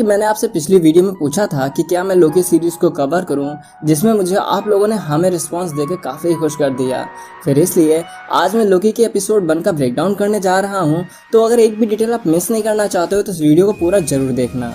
कि मैंने आपसे पिछली वीडियो में पूछा था कि क्या मैं लोकी सीरीज को कवर करूं, जिसमें मुझे आप लोगों ने हमें रिस्पांस देकर काफ़ी खुश कर दिया। फिर इसलिए आज मैं लोकी के एपिसोड 1 का ब्रेकडाउन करने जा रहा हूं। तो अगर एक भी डिटेल आप मिस नहीं करना चाहते हो तो इस वीडियो को पूरा जरूर देखना।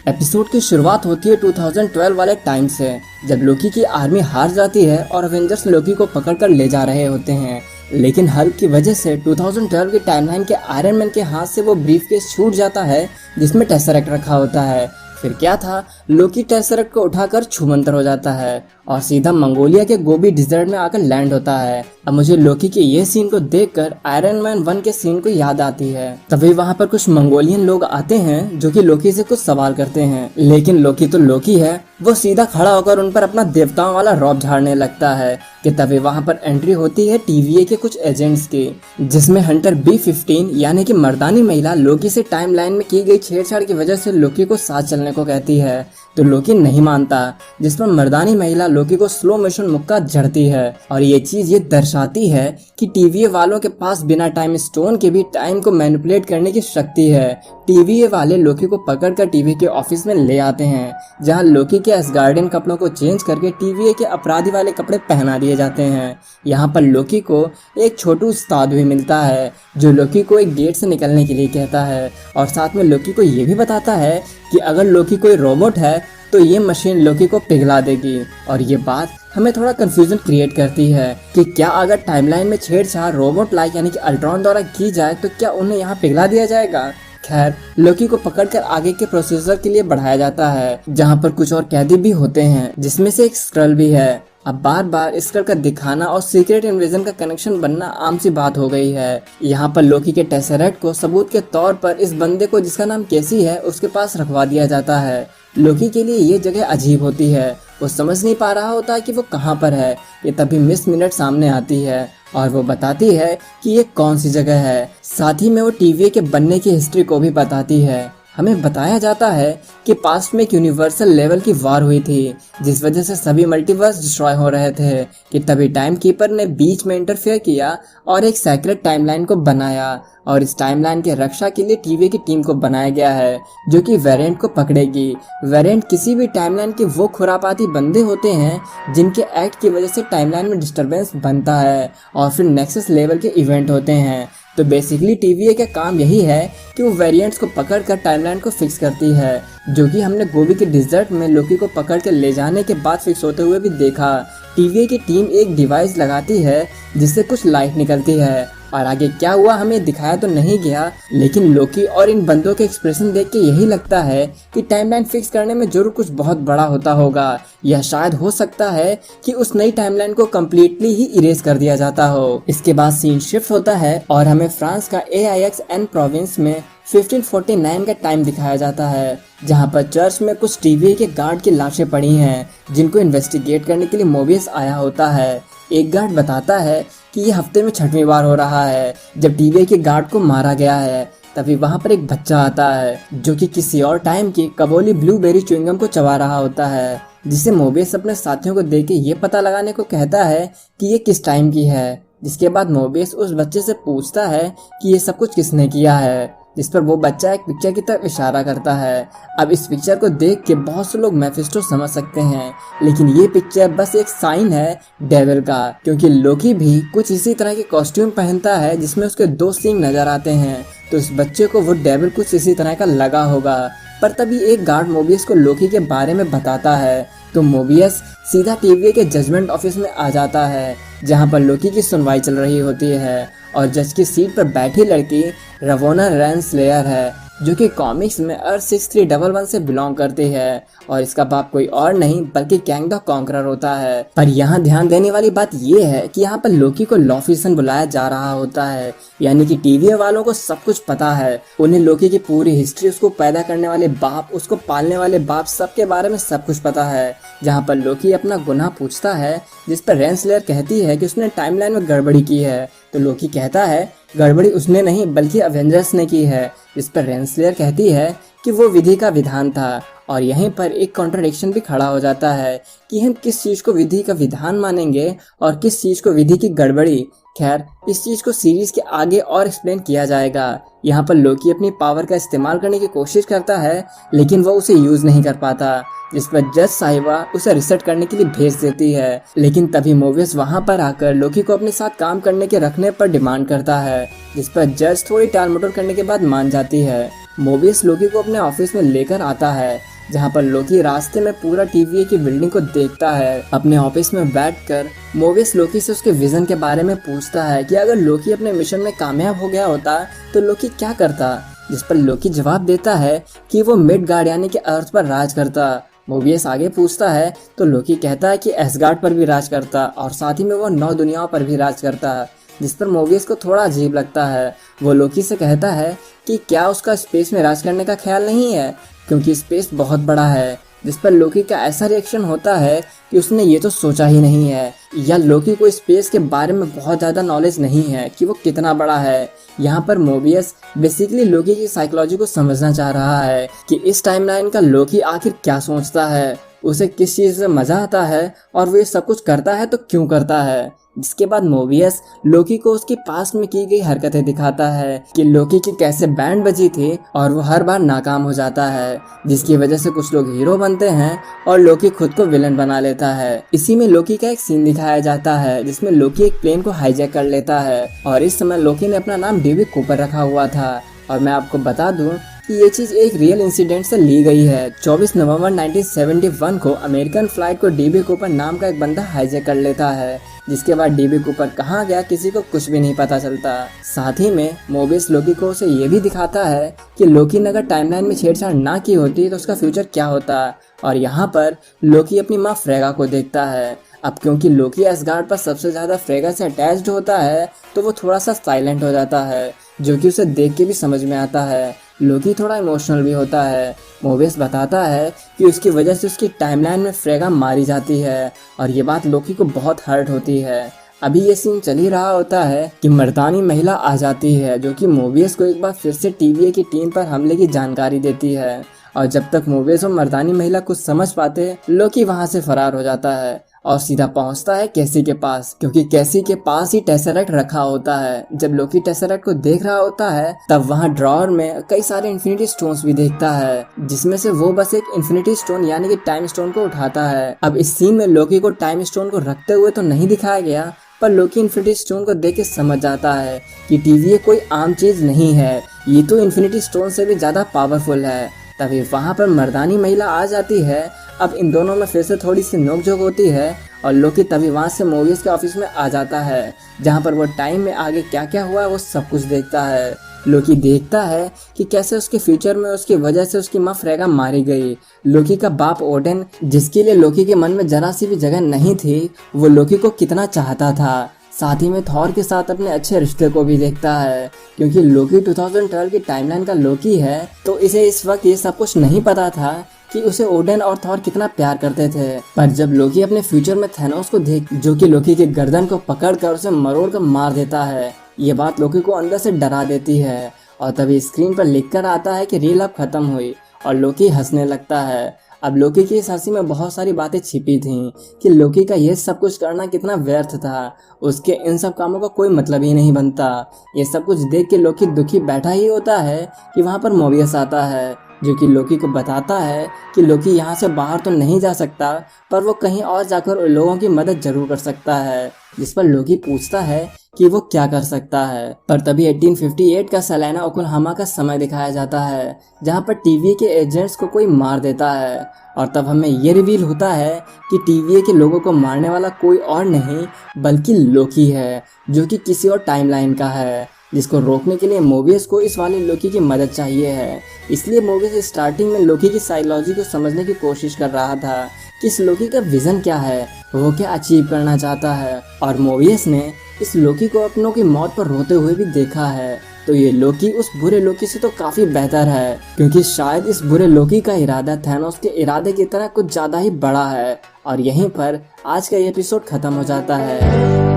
एपिसोड की शुरुआत होती है 2012 वाले टाइम से, जब लोकी की आर्मी हार जाती है और अवेंजर्स लोकी को पकड़कर ले जा रहे होते हैं। लेकिन हल्क की वजह से 2012 की टाइमलाइन के आयरन मैन के हाथ से वो ब्रीफकेस छूट जाता है जिसमें टेसरेक्ट रखा होता है। फिर क्या था, लोकी टेसरेक्ट को उठाकर छूमंतर हो जाता है और सीधा मंगोलिया के गोबी डिजर्ट में आकर लैंड होता है। अब मुझे लोकी के ये सीन को देखकर आयरन मैन 1 के सीन को याद आती है। तभी वहाँ पर कुछ मंगोलियन लोग आते हैं जो कि लोकी से कुछ सवाल करते हैं, लेकिन लोकी तो लोकी है, वो सीधा खड़ा होकर उन पर अपना देवताओं वाला रौब झाड़ने लगता है। कि तभी वहाँ पर एंट्री होती है TVA के कुछ एजेंट्स की, जिसमें हंटर B15 यानी कि मर्दानी महिला लोकी से टाइमलाइन में की गई छेड़छाड़ की वजह से लोकी को साथ चलने को कहती है। तो लोकी नहीं मानता, जिस पर मर्दानी महिला लोकी को स्लो मोशन मुक्का जड़ती है। और ये चीज ये दर्शाती है कि TVA वालों के पास बिना टाइम स्टोन के भी टाइम को मैनिपुलेट करने की शक्ति है। TVA वाले लोकी को पकड़कर TVA के ऑफिस में ले आते हैं, जहां लोकी के एसगार्डियन कपड़ों को चेंज करके TVA के अपराधी वाले कपड़े पहना दिए जाते हैं। यहाँ पर लोकी को एक छोटू उस्ताद भी मिलता है जो लोकी को एक गेट से निकलने के लिए कहता है, और साथ में लोकी को ये भी बताता है कि अगर लोकी कोई रोबोट है तो ये मशीन लोकी को पिघला देगी। और ये बात हमें थोड़ा कंफ्यूजन क्रिएट करती है कि क्या अगर टाइमलाइन में छेड़छाड़ रोबोट लाइक यानी कि अल्ट्रॉन द्वारा की जाए तो क्या उन्हें यहाँ पिघला दिया जाएगा। खैर, लोकी को पकड़कर आगे के प्रोसीजर के लिए बढ़ाया जाता है, जहाँ पर कुछ और कैदी भी होते हैं, जिसमें से एक स्क्रल भी है। अब बार बार स्क्रल का दिखाना और सीक्रेट इन्वेजन का कनेक्शन बनना आम सी बात हो गई है। यहाँ पर लोकी के टेसरेक्ट को सबूत के तौर पर इस बंदे को, जिसका नाम केसी है, उसके पास रखवा दिया जाता है। लोकी के लिए ये जगह अजीब होती है, वो समझ नहीं पा रहा होता कि वो कहाँ पर है। ये तभी मिस मिनट सामने आती है और वो बताती है कि ये कौन सी जगह है। साथ ही में वो TVA के बनने की हिस्ट्री को भी बताती है। हमें बताया जाता है कि पास्ट में एक यूनिवर्सल लेवल की वार हुई थी, जिस वजह से सभी मल्टीवर्स डिस्ट्रॉय हो रहे थे। कि तभी टाइम कीपर ने बीच में इंटरफेयर किया और एक सेक्रेट टाइमलाइन को बनाया, और इस टाइमलाइन के रक्षा के लिए TVA की टीम को बनाया गया है जो कि वेरिएंट को पकड़ेगी। वेरिएंट किसी भी टाइमलाइन के वो खुरापाती बंदे होते हैं जिनके एक्ट की वजह से टाइमलाइन में डिस्टरबेंस बनता है और फिर नेक्सस लेवल के इवेंट होते हैं। तो बेसिकली TVA का काम यही है कि वो वेरिएंट्स को पकड़कर टाइमलाइन को फिक्स करती है, जो कि हमने गोबी के डिजर्ट में लोकी को पकड़ के ले जाने के बाद फिक्स होते हुए भी देखा। TVA की टीम एक डिवाइस लगाती है जिससे कुछ लाइट निकलती है, और आगे क्या हुआ हमें दिखाया तो नहीं गया, लेकिन लोकी और इन बंदों के एक्सप्रेशन देख के यही लगता है कि टाइमलाइन फिक्स करने में जरूर कुछ बहुत बड़ा होता होगा, या शायद हो सकता है कि उस नई टाइमलाइन को कम्प्लीटली ही इरेज कर दिया जाता हो। इसके बाद सीन शिफ्ट होता है और हमें फ्रांस का AIXN प्रोविंस में 1549 का टाइम दिखाया जाता है, जहां पर चर्च में कुछ TVA के गार्ड की लाशें पड़ी हैं, जिनको इन्वेस्टिगेट करने के लिए मोबियस आया होता है। एक गार्ड बताता है कि ये हफ्ते में 6वीं बार हो रहा है जब TVA के गार्ड को मारा गया है। तभी वहां पर एक बच्चा आता है जो कि किसी और टाइम की कबोली ब्लूबेरी च्युइंगम को चबा रहा होता है, जिसे मोबियस अपने साथियों को देख के ये पता लगाने को कहता है कि ये किस टाइम की है। जिसके बाद मोबियस उस बच्चे से पूछता है कि ये सब कुछ किसने किया है, जिस पर वो बच्चा एक पिक्चर की तरफ इशारा करता है। अब इस पिक्चर को देख के बहुत से लोग मेफिस्टो समझ सकते हैं, लेकिन ये पिक्चर बस एक साइन है डेविल का, क्योंकि लोकी भी कुछ इसी तरह के कॉस्ट्यूम पहनता है जिसमें उसके 2 सींग नजर आते हैं। तो इस बच्चे को वो डेविल कुछ इसी तरह का लगा होगा। पर तभी एक गार्ड मोबियस को लोकी के बारे में बताता है, तो मोबियस सीधा TVA के जजमेंट ऑफिस में आ जाता है, जहां पर लोकी की सुनवाई चल रही होती है, और जज की सीट पर बैठी लड़की रवोना रेंसलेयर है, जो कि कॉमिक्स में अर्थ 6311 से बिलोंग करती है, और इसका बाप कोई और नहीं बल्कि कैंग द कॉन्करर होता है। पर यहाँ ध्यान देने वाली बात ये है कि यहाँ पर लोकी को लॉफिसन बुलाया जा रहा होता है, यानी कि TVA वालों को सब कुछ पता है। उन्हें लोकी की पूरी हिस्ट्री, उसको पैदा करने वाले बाप, उसको पालने वाले बाप, सबके बारे में सब कुछ पता है। जहाँ पर लोकी अपना गुनाह पूछता है, जिस पर रेंसलेयर कहती है कि उसने टाइमलाइन में गड़बड़ी की है। तो लोकी कहता है गड़बड़ी उसने नहीं बल्कि अवेंजर्स ने की है, जिस पर रेंसलेयर कहती है कि वो विधि का विधान था। और यहीं पर एक कॉन्ट्रडिक्शन भी खड़ा हो जाता है कि हम किस चीज़ को विधि का विधान मानेंगे और किस चीज़ को विधि की गड़बड़ी। खैर, इस चीज को सीरीज के आगे और एक्सप्लेन किया जाएगा। यहाँ पर लोकी अपनी पावर का इस्तेमाल करने की कोशिश करता है, लेकिन वो उसे यूज नहीं कर पाता, जिस पर जज साहिबा उसे रिसेट करने के लिए भेज देती है। लेकिन तभी मोबियस वहाँ पर आकर लोकी को अपने साथ काम करने के रखने पर डिमांड करता है, जिस पर जज थोड़ी टाल मटोल करने के बाद मान जाती है। मोबियस लोकी को अपने ऑफिस में लेकर आता है, जहाँ पर लोकी रास्ते में पूरा TVA की बिल्डिंग को देखता है। अपने ऑफिस में बैठकर मोबियस लोकी से उसके विजन के बारे में पूछता है कि अगर लोकी अपने मिशन में कामयाब हो गया होता तो लोकी क्या करता, जिस पर लोकी जवाब देता है कि वो मिडगार्ड यानी कि अर्थ पर राज करता। मोबियस आगे पूछता है तो लोकी कहता है कि एसगार्ड पर भी राज करता और साथ ही में वो 9 दुनियाओं पर भी राज करता, जिस पर मोबियस को थोड़ा अजीब लगता है। वो लोकी से कहता है कि क्या उसका स्पेस में राज करने का ख्याल नहीं है, क्योंकि स्पेस बहुत बड़ा है, जिस पर लोकी का ऐसा रिएक्शन होता है कि उसने ये तो सोचा ही नहीं है, या लोकी को स्पेस के बारे में बहुत ज़्यादा नॉलेज नहीं है कि वो कितना बड़ा है। यहाँ पर मोबियस बेसिकली लोकी की साइकोलॉजी को समझना चाह रहा है कि इस टाइमलाइन का लोकी आखिर क्या सोचता है, उसे किस चीज़ से मज़ा आता है और वो ये सब कुछ करता है तो क्यों करता है। जिसके बाद मोबियस लोकी को उसकी पास्ट में की गई हरकतें दिखाता है कि लोकी की कैसे बैंड बजी थी और वो हर बार नाकाम हो जाता है, जिसकी वजह से कुछ लोग हीरो बनते हैं और लोकी खुद को विलन बना लेता है। इसी में लोकी का एक सीन दिखाया जाता है जिसमें लोकी एक प्लेन को हाईजैक कर लेता है और इस समय लोकी ने अपना नाम डेविड कूपर रखा हुआ था। और मैं आपको बता दूं कि ये चीज़ एक रियल इंसिडेंट से ली गई है। 24 नवंबर 1971 को अमेरिकन फ्लाइट को DB कूपर नाम का एक बंदा हाईजैक कर लेता है, जिसके बाद DB कूपर कहाँ गया किसी को कुछ भी नहीं पता चलता। साथ ही में मोबियस लोकी को उसे ये भी दिखाता है कि लोकी ने अगर टाइमलाइन में छेड़छाड़ ना की होती तो उसका फ्यूचर क्या होता। और यहाँ पर लोकी अपनी माँ फ्रेगा को देखता है। अब क्योंकि लोकी एसगार्ड पर सबसे ज़्यादा फ्रेगा से अटैच्ड होता है तो वो थोड़ा सा साइलेंट हो जाता है, जो कि उसे देख के भी समझ में आता है। लोकी थोड़ा इमोशनल भी होता है। मोबियस बताता है कि उसकी वजह से उसकी टाइमलाइन में फ्रेगा मारी जाती है और ये बात लोकी को बहुत हर्ट होती है। अभी ये सीन चल ही रहा होता है कि मर्दानी महिला आ जाती है, जो कि मोबियस को एक बार फिर से TVA की टीम पर हमले की जानकारी देती है। और जब तक मोबियस और मर्दानी महिला कुछ समझ पाते, लोकी वहाँ से फरार हो जाता है और सीधा पहुंचता है कैसी के पास, क्योंकि कैसी के पास ही टेसरेक्ट रखा होता है। जब लोकी टेसरेक्ट को देख रहा होता है तब वहाँ ड्रॉअर में कई सारे इन्फिनिटी स्टोन्स भी देखता है, जिसमें से वो बस एक इन्फिनिटी स्टोन यानी कि टाइम स्टोन को उठाता है। अब इस सीन में लोकी को टाइम स्टोन को रखते हुए तो नहीं दिखाया गया, पर लोकी इन्फिनिटी स्टोन को देख के समझ जाता है कि TVA कोई आम चीज नहीं है, ये तो इन्फिनिटी स्टोन से भी ज्यादा पावरफुल है। तभी वहाँ पर मर्दानी महिला आ जाती है। अब इन दोनों में फिर से थोड़ी सी नोकझोंक होती है और लोकी तभी वहाँ से मोबियस के ऑफिस में आ जाता है, जहाँ पर वो टाइम में आगे क्या क्या हुआ है वो सब कुछ देखता है। लोकी देखता है कि कैसे उसके फ्यूचर में उसकी वजह से उसकी माँ फ्रेगा मारी गई। लोकी का बाप ओडेन, जिसके लिए लोकी के मन में जरा सी भी जगह नहीं थी, वो लोकी को कितना चाहता था। साथ ही में थॉर के साथ अपने अच्छे रिश्ते को भी देखता है, क्योंकि लोकी 2012 की टाइमलाइन का लोकी है, तो इसे इस वक्त ये सब कुछ नहीं पता था कि उसे ओडेन और थॉर कितना प्यार करते थे। पर जब लोकी अपने फ्यूचर में थैनोस को देख, जो कि लोकी के गर्दन को पकड़कर उसे मरोड़ कर मार देता है, ये बात लोकी को अंदर से डरा देती है। और तभी स्क्रीन पर लिखकर आता है कि रील अब खत्म हुई और लोकी हंसने लगता है। अब लोकी की इस हंसी में बहुत सारी बातें छिपी थीं कि लोकी का ये सब कुछ करना कितना व्यर्थ था, उसके इन सब कामों का कोई मतलब ही नहीं बनता। ये सब कुछ देख के लोकी दुखी बैठा ही होता है कि वहाँ पर मोबियस आता है, जो कि लोकी को बताता है कि लोकी यहाँ से बाहर तो नहीं जा सकता, पर वो कहीं और जाकर उन लोगों की मदद जरूर कर सकता है। जिस पर लोकी पूछता है कि वो क्या कर सकता है। पर तभी 1858 का सलाना ओक्लाहोमा का समय दिखाया जाता है, जहाँ पर TVA के एजेंट्स को कोई मार देता है। और तब हमें ये रिवील होता है कि TVA के लोगों को मारने वाला कोई और नहीं बल्कि लोकी है, जो कि किसी और टाइमलाइन का है, जिसको रोकने के लिए मोबियस को इस वाले लोकी की मदद चाहिए है। इसलिए मोबियस स्टार्टिंग में लोकी की साइकोलॉजी को समझने की कोशिश कर रहा था कि इस लोकी का विजन क्या है, वो क्या अचीव करना चाहता है। और मोबियस ने इस लोकी को अपनों की मौत पर रोते हुए भी देखा है, तो ये लोकी उस बुरे लोकी से तो काफी बेहतर है, क्योंकि शायद इस बुरे लोकी का इरादा थैनोस के इरादे की तरह कुछ ज्यादा ही बड़ा है। और यहीं पर आज का ये एपिसोड खत्म हो जाता है।